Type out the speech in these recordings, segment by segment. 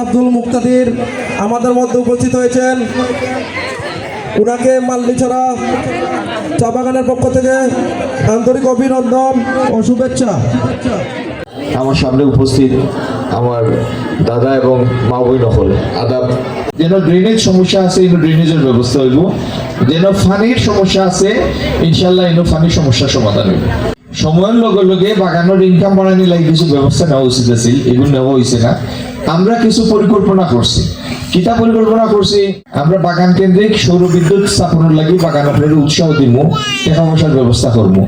আব্দুল মুক্তাদির আমাদের মধ্যে উপস্থিত হয়েছেন। উনাকে মাল্লিছড়া চা বাগানের পক্ষ থেকে আন্তরিক অভিনন্দন ও শুভেচ্ছা। আমার সামনে উপস্থিত আমার দাদা এবং মা বই নকল আদাব। যেন ড্রেনেজ সমস্যা আছে এগুলো ড্রেনেজের ব্যবস্থা হইব, যেন ফানির সমস্যা আছে ইনশাল্লাহ এগুলো ফানির সমস্যার সমাধান হইব। সময়ের লগে লগে বাগানের ইনকাম বাড়ানি লাগে কিছু ব্যবস্থা নেওয়া উচিত আছে, এগুলো নেওয়া হয়েছে না। আমরা কিছু পরিকল্পনা করছি। কিতা পরিকল্পনা করছি, আমরা বাগান কেন্দ্রিক সৌর বিদ্যুৎ স্থাপনের লাগি বাগান আপনার উৎসাহ দিব, টাকা পয়সার ব্যবস্থা করবো।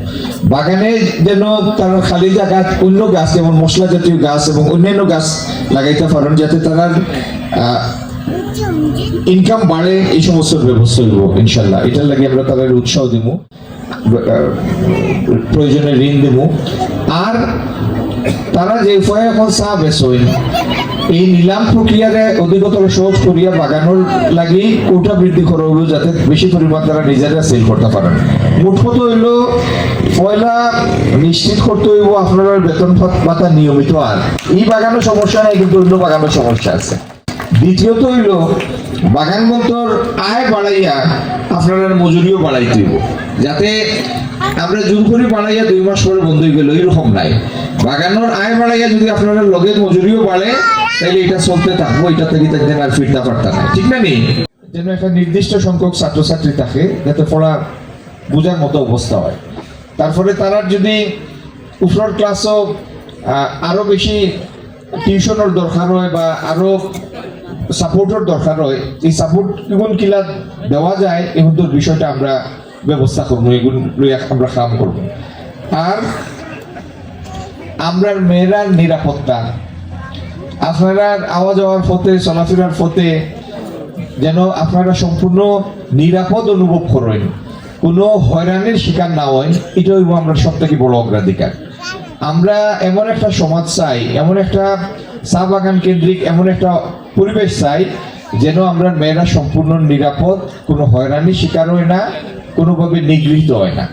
বাগানে যেন তারা খালি জায়গা অন্য গাছ যেমন মশলা জাতীয় গাছ এবং অন্যান্য গাছ লাগাইতে পারেন, যাতে তারা ইনকাম বাড়ে, এই সমস্ত ব্যবস্থা হইব ইনশাল্লাহ। এটার লাগে আমরা তাদের উৎসাহ দিব, প্রয়োজনে ঋণ দেব। আর তারা যে উপায় এখন চা বেচেন এই নিলাম প্রক্রিয়ারে অধিকতর সহজ করিয়া বাগানোর লাগি কোটা বৃদ্ধি করা হইল, যাতে বেশি পরিমাণ তারা নিজেরা সেল করতে পারেন। মোট কথা হইল পয়লা নিশ্চিত করতে হইব আপনার বেতন ভাতা নিয়মিত। আর এই বাগানের সমস্যা নাই, কিন্তু অন্য বাগানের সমস্যা আছে। দ্বিতীয়ত হইল বাগান মন্তর আয় বাড়াইয়া আপনার মজুরিও বাড়াইতে হইব, যাতে আমরা জোর করে বাড়াইয়া 2 মাস পরে বন্ধ হয়ে গেল এরকম নাই। বাগানোর আয় বাড়াইয়া যদি আপনার লগে মজুরিও বাড়ে তাহলে এটা চলতে থাকবো, এটা থেকে দেখবেন আর ফিরতে পারতাম না, ঠিক না নেই? যেন একটা নির্দিষ্ট সংখ্যক ছাত্রছাত্রী থাকে যাতে পড়া বোঝার মতো অবস্থা হয়। তারপরে তারা যদি উপরের ক্লাসও আরো বেশি টিউশনের দরকার হয় বা আরো সাপোর্টের দরকার হয়, এই সাপোর্ট কোন কিলা দেওয়া যায় এখন তোর বিষয়টা আমরা ব্যবস্থা করবো, এগুলো আমরা কাম করব। আর আমরা মেয়েরার নিরাপত্তা, আপনারা আওয়া যাওয়ার পথে চলাফেরার পথে যেন আপনারা সম্পূর্ণ নিরাপদ অনুভব করেন, কোনো হয়রানির শিকার না হয়, এটা হইব আমরা সব থেকে বড় অগ্রাধিকার। আমরা এমন একটা সমাজ চাই, এমন একটা চা বাগান কেন্দ্রিক এমন একটা পরিবেশ চাই যেন আমরা মেয়েরা সম্পূর্ণ নিরাপদ, কোনো হয়রানির শিকার হয় না, কোনোভাবে নিগৃহীত হয় না।